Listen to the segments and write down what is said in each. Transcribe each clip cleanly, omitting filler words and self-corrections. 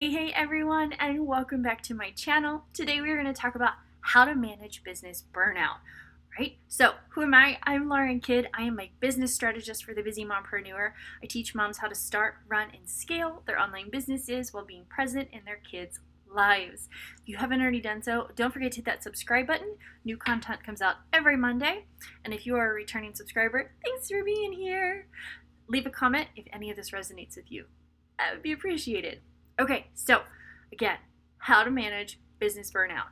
Hey everyone, and welcome back to my channel. Today we're going to talk about how to manage business burnout, right? So, who am I? I'm Lauren Kidd. I am a business strategist for the Busy Mompreneur. I teach moms how to start, run, and scale their online businesses while being present in their kids' lives. If you haven't already done so, don't forget to hit that subscribe button. New content comes out every Monday. And if you are a returning subscriber, thanks for being here. Leave a comment if any of this resonates with you. That would be appreciated. Okay, so again, how to manage business burnout.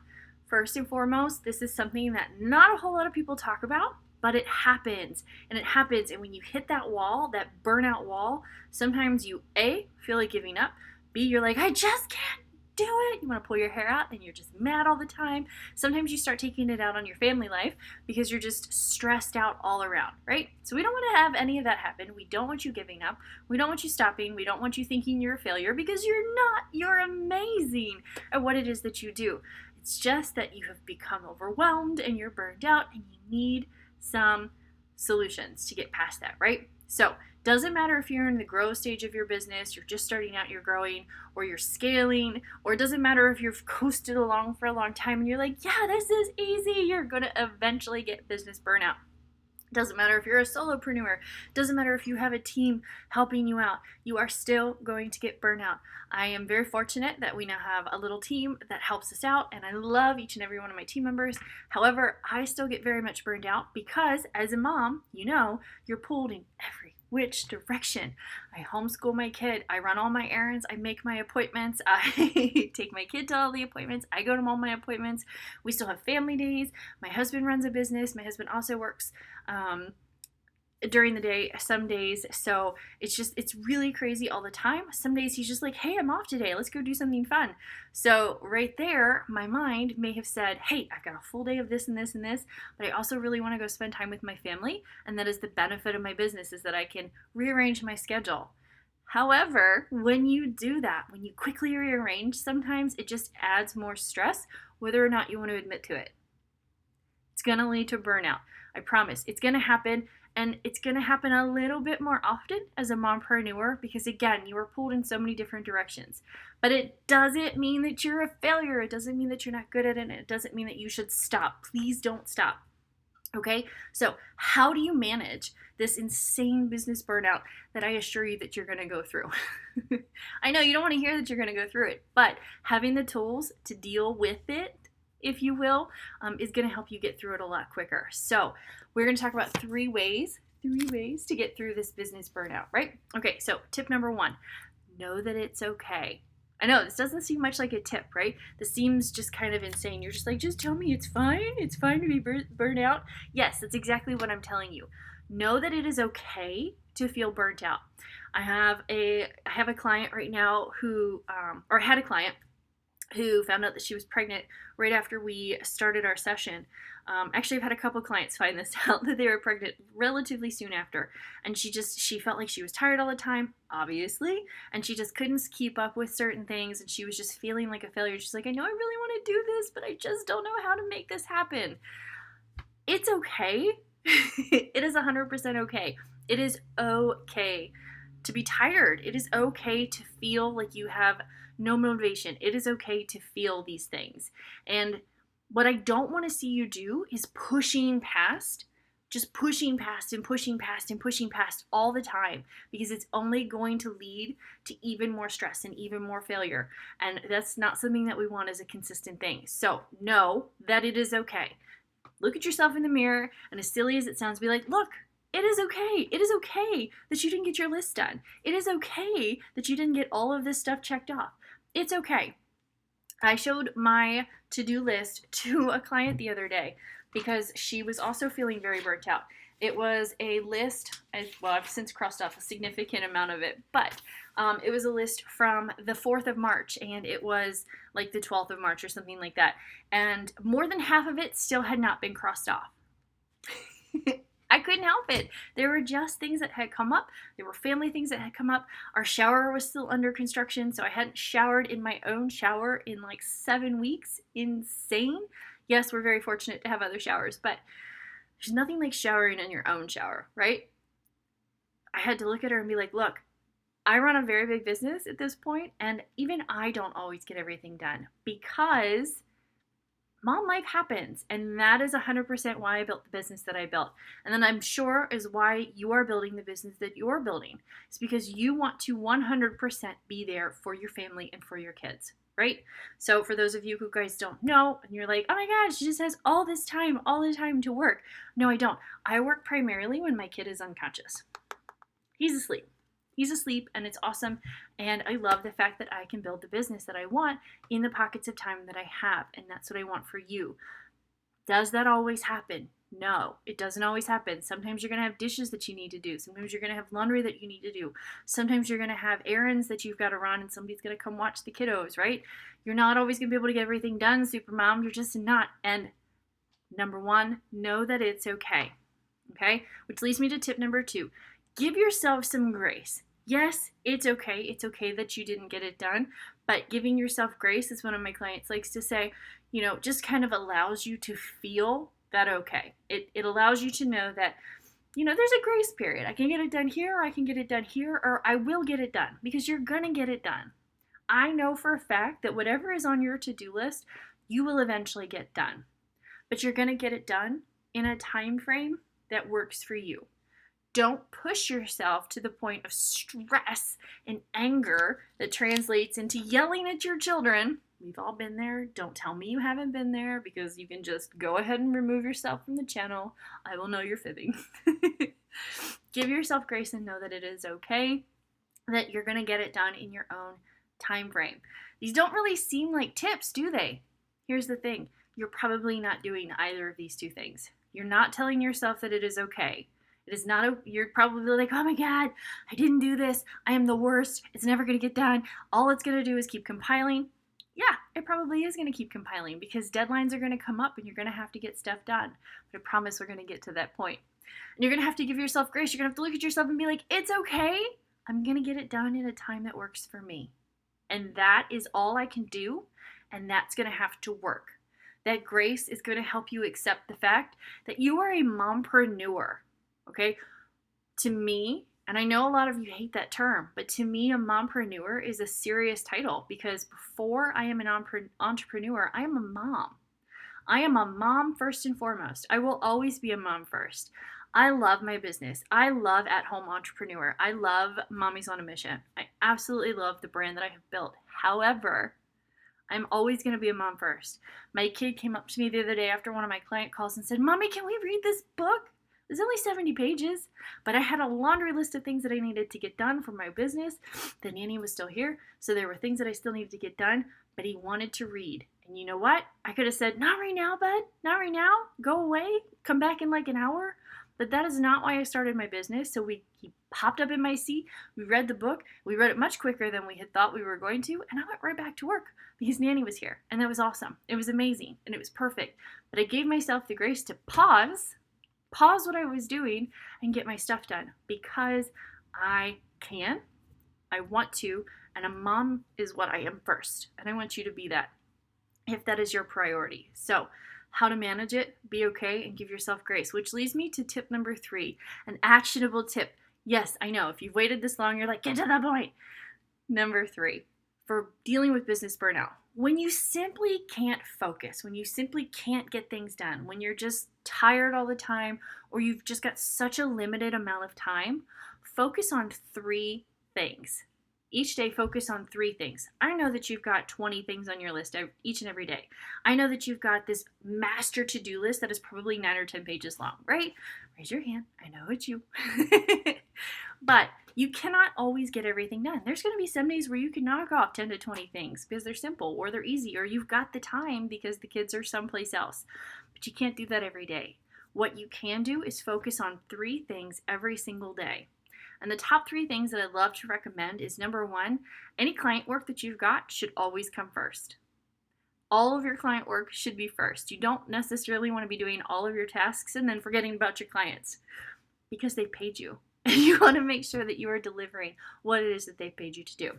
First and foremost, this is something that not a whole lot of people talk about, but it happens. And it happens. And when you hit that wall, that burnout wall, sometimes you A, feel like giving up. B, you're like, I just can't do it. You want to pull your hair out and you're just mad all the time. Sometimes you start taking it out on your family life because you're just stressed out all around, right? So we don't want to have any of that happen. We don't want you giving up. We don't want you stopping. We don't want you thinking you're a failure because you're not. You're amazing at what it is that you do. It's just that you have become overwhelmed and you're burned out and you need some solutions to get past that, right? So, doesn't matter if you're in the growth stage of your business, you're just starting out, you're growing, or you're scaling, or it doesn't matter if you've coasted along for a long time and you're like, yeah, this is easy, you're going to eventually get business burnout. Doesn't matter if you're a solopreneur. Doesn't matter if you have a team helping you out. You are still going to get burnout. I am very fortunate that we now have a little team that helps us out, and I love each and every one of my team members. However, I still get very much burned out because as a mom, you're pulled in every which direction. I homeschool my kid. I run all my errands. I make my appointments. I take my kid to all the appointments. I go to all my appointments. We still have family days. My husband runs a business. My husband also works during the day some days, so it's really crazy all the time. Some days he's just like, hey, I'm off today, let's go do something fun. So right there, my mind may have said, hey, I've got a full day of this and this and this, but I also really want to go spend time with my family, and that is the benefit of my business, is that I can rearrange my schedule. However, when you do that, when you quickly rearrange, sometimes it just adds more stress whether or not you want to admit to it. It's going to lead to burnout. I promise. It's going to happen, and it's going to happen a little bit more often as a mompreneur because, again, you are pulled in so many different directions. But it doesn't mean that you're a failure. It doesn't mean that you're not good at it. It doesn't mean that you should stop. Please don't stop. Okay? So, how do you manage this insane business burnout that I assure you that you're going to go through? I know you don't want to hear that you're going to go through it, but having the tools to deal with it, if you will, is going to help you get through it a lot quicker. So we're going to talk about three ways to get through this business burnout, right? Okay, so tip number one, know that it's okay. I know this doesn't seem much like a tip, right? This seems just kind of insane. You're just like, just tell me it's fine. It's fine to be burned out. Yes, that's exactly what I'm telling you. Know that it is okay to feel burnt out. I have a client right now who, or had a client who found out that she was pregnant right after we started our session. Actually, I've had a couple clients find this out, that they were pregnant relatively soon after. And she felt like she was tired all the time, obviously, and she just couldn't keep up with certain things, and she was just feeling like a failure. She's like, I know I really want to do this, but I just don't know how to make this happen. It's okay. It is 100% okay. It is okay to be tired. It is okay to feel like you have no motivation. It is okay to feel these things. And what I don't want to see you do is just pushing past and pushing past and pushing past all the time, because it's only going to lead to even more stress and even more failure. And that's not something that we want as a consistent thing. So know that it is okay. Look at yourself in the mirror, and as silly as it sounds, be like, look, it is okay. It is okay that you didn't get your list done. It is okay that you didn't get all of this stuff checked off. It's okay. I showed my to-do list to a client the other day because she was also feeling very burnt out. It was a list, I've since crossed off a significant amount of it, but it was a list from the 4th of March, and it was like the 12th of March or something like that. And more than half of it still had not been crossed off. I couldn't help it. There were just things that had come up. There were family things that had come up. Our shower was still under construction, so I hadn't showered in my own shower in like 7 weeks. Insane. Yes, we're very fortunate to have other showers, but there's nothing like showering in your own shower, right? I had to look at her and be like, look, I run a very big business at this point, and even I don't always get everything done because mom life happens, and that is 100% why I built the business that I built. And then I'm sure is why you are building the business that you're building. It's because you want to 100% be there for your family and for your kids, right? So for those of you who guys don't know, and you're like, oh my gosh, she just has all this time, all the time to work. No, I don't. I work primarily when my kid is unconscious. He's asleep. He's asleep, and it's awesome. And I love the fact that I can build the business that I want in the pockets of time that I have. And that's what I want for you. Does that always happen? No, it doesn't always happen. Sometimes you're going to have dishes that you need to do. Sometimes you're going to have laundry that you need to do. Sometimes you're going to have errands that you've got to run, and somebody's going to come watch the kiddos, right? You're not always going to be able to get everything done, super mom. You're just not. And number one, know that it's okay. Okay? Which leads me to tip number 2. Give yourself some grace. Yes, it's okay. It's okay that you didn't get it done, but giving yourself grace, as one of my clients likes to say, just kind of allows you to feel that okay. It allows you to know that, there's a grace period. I can get it done here, or I can get it done here, or I will get it done, because you're going to get it done. I know for a fact that whatever is on your to-do list, you will eventually get done. But you're going to get it done in a time frame that works for you. Don't push yourself to the point of stress and anger that translates into yelling at your children. We've all been there. Don't tell me you haven't been there, because you can just go ahead and remove yourself from the channel. I will know you're fibbing. Give yourself grace and know that it is okay, that you're going to get it done in your own time frame. These don't really seem like tips, do they? Here's the thing. You're probably not doing either of these 2 things. You're not telling yourself that it is okay. It is not you're probably like, oh my God, I didn't do this. I am the worst. It's never going to get done. All it's going to do is keep compiling. Yeah, it probably is going to keep compiling, because deadlines are going to come up and you're going to have to get stuff done. But I promise we're going to get to that point. And you're going to have to give yourself grace. You're going to have to look at yourself and be like, it's okay. I'm going to get it done in a time that works for me. And that is all I can do. And that's going to have to work. That grace is going to help you accept the fact that you are a mompreneur. Okay, to me, and I know a lot of you hate that term, but to me, a mompreneur is a serious title, because before I am an entrepreneur, I am a mom. I am a mom first and foremost. I will always be a mom first. I love my business. I love At-Home Entrepreneur. I love Mommy's on a Mission. I absolutely love the brand that I have built. However, I'm always going to be a mom first. My kid came up to me the other day after one of my client calls and said, Mommy, can we read this book? It's only 70 pages, but I had a laundry list of things that I needed to get done for my business. The nanny was still here, so there were things that I still needed to get done, but he wanted to read. And you know what? I could have said, not right now, bud. Not right now. Go away. Come back in like an hour. But that is not why I started my business. So he popped up in my seat. We read the book. We read it much quicker than we had thought we were going to. And I went right back to work because nanny was here. And that was awesome. It was amazing. And it was perfect. But I gave myself the grace to pause what I was doing and get my stuff done, because I can, I want to, and a mom is what I am first. And I want you to be that, if that is your priority. So how to manage it, be okay, and give yourself grace, which leads me to tip number 3, an actionable tip. Yes, I know, if you've waited this long, you're like, get to the point. Number 3, for dealing with business burnout. When you simply can't focus, when you simply can't get things done, when you're just tired all the time, or you've just got such a limited amount of time, focus on 3 things. Each day, focus on 3 things. I know that you've got 20 things on your list each and every day. I know that you've got this master to-do list that is probably 9 or 10 pages long, right? Raise your hand. I know it's you. But you cannot always get everything done. There's going to be some days where you can knock off 10 to 20 things because they're simple or they're easy, or you've got the time because the kids are someplace else. But you can't do that every day. What you can do is focus on 3 things every single day. And the top 3 things that I'd love to recommend is, number 1, any client work that you've got should always come first. All of your client work should be first. You don't necessarily want to be doing all of your tasks and then forgetting about your clients, because they paid you. And you want to make sure that you are delivering what it is that they've paid you to do.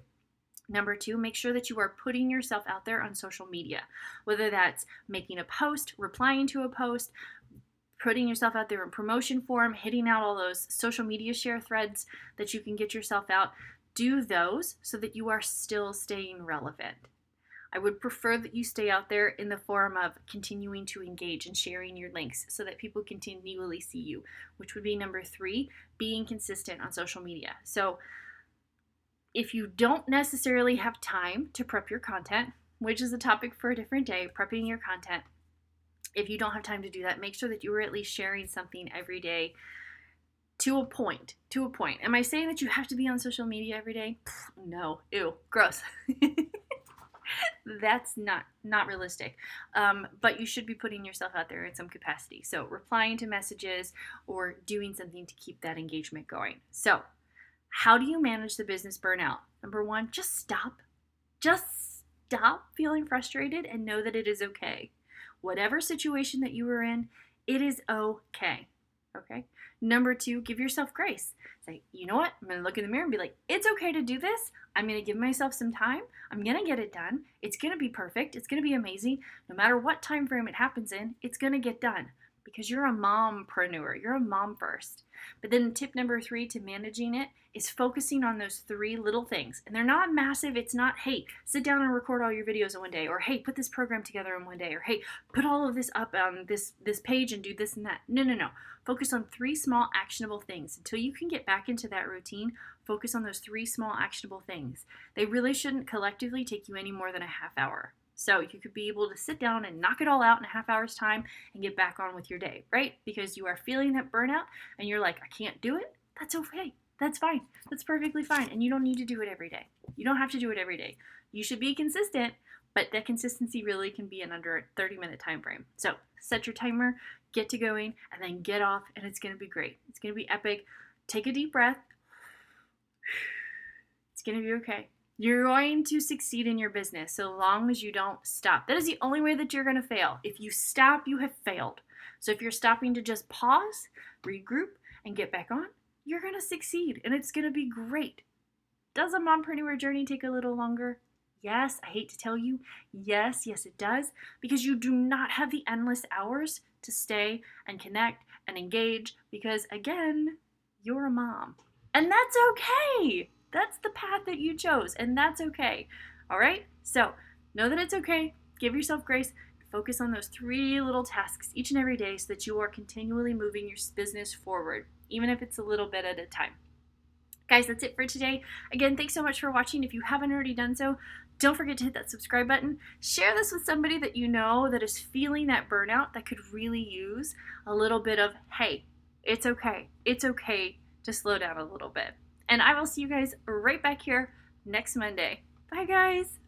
Number 2, make sure that you are putting yourself out there on social media, whether that's making a post, replying to a post, putting yourself out there in promotion form, hitting out all those social media share threads that you can get yourself out. Do those so that you are still staying relevant. I would prefer that you stay out there in the form of continuing to engage and sharing your links so that people continually see you, which would be number 3, being consistent on social media. So if you don't necessarily have time to prep your content, which is a topic for a different day, prepping your content, if you don't have time to do that, make sure that you are at least sharing something every day to a point. Am I saying that you have to be on social media every day? No. Ew. Gross. That's not realistic. But you should be putting yourself out there in some capacity. So replying to messages or doing something to keep that engagement going. So how do you manage the business burnout? Number 1, just stop. Just stop feeling frustrated and know that it is okay. Whatever situation that you are in, it is okay. Okay? Number 2, give yourself grace. Say, you know what? I'm going to look in the mirror and be like, it's okay to do this. I'm going to give myself some time. I'm going to get it done. It's going to be perfect. It's going to be amazing. No matter what time frame it happens in, it's going to get done because you're a mompreneur. You're a mom first. But then tip number 3 to managing it is focusing on those 3 little things. And they're not massive. It's not, hey, sit down and record all your videos in one day, or hey, put this program together in one day, or hey, put all of this up on this page and do this and that. No. Focus on 3 small actionable things. Until you can get back into that routine, focus on those 3 small actionable things. They really shouldn't collectively take you any more than a half hour. So you could be able to sit down and knock it all out in a half hour's time and get back on with your day, right? Because you are feeling that burnout and you're like, I can't do it. That's okay. That's fine. That's perfectly fine. And you don't need to do it every day. You don't have to do it every day. You should be consistent, but that consistency really can be in under a 30-minute time frame. So set your timer, get to going, and then get off, and it's going to be great. It's going to be epic. Take a deep breath. It's going to be okay. You're going to succeed in your business so long as you don't stop. That is the only way that you're going to fail. If you stop, you have failed. So if you're stopping to just pause, regroup, and get back on, you're going to succeed, and it's going to be great. Does a mompreneur journey take a little longer? Yes, I hate to tell you. Yes, it does. Because you do not have the endless hours to stay and connect and engage because, again, you're a mom. And that's okay. That's the path that you chose, and that's okay. All right? So know that it's okay. Give yourself grace. Focus on those 3 little tasks each and every day so that you are continually moving your business forward, even if it's a little bit at a time. Guys, that's it for today. Again, thanks so much for watching. If you haven't already done so, don't forget to hit that subscribe button. Share this with somebody that you know that is feeling that burnout that could really use a little bit of, hey, it's okay. It's okay to slow down a little bit. And I will see you guys right back here next Monday. Bye, guys.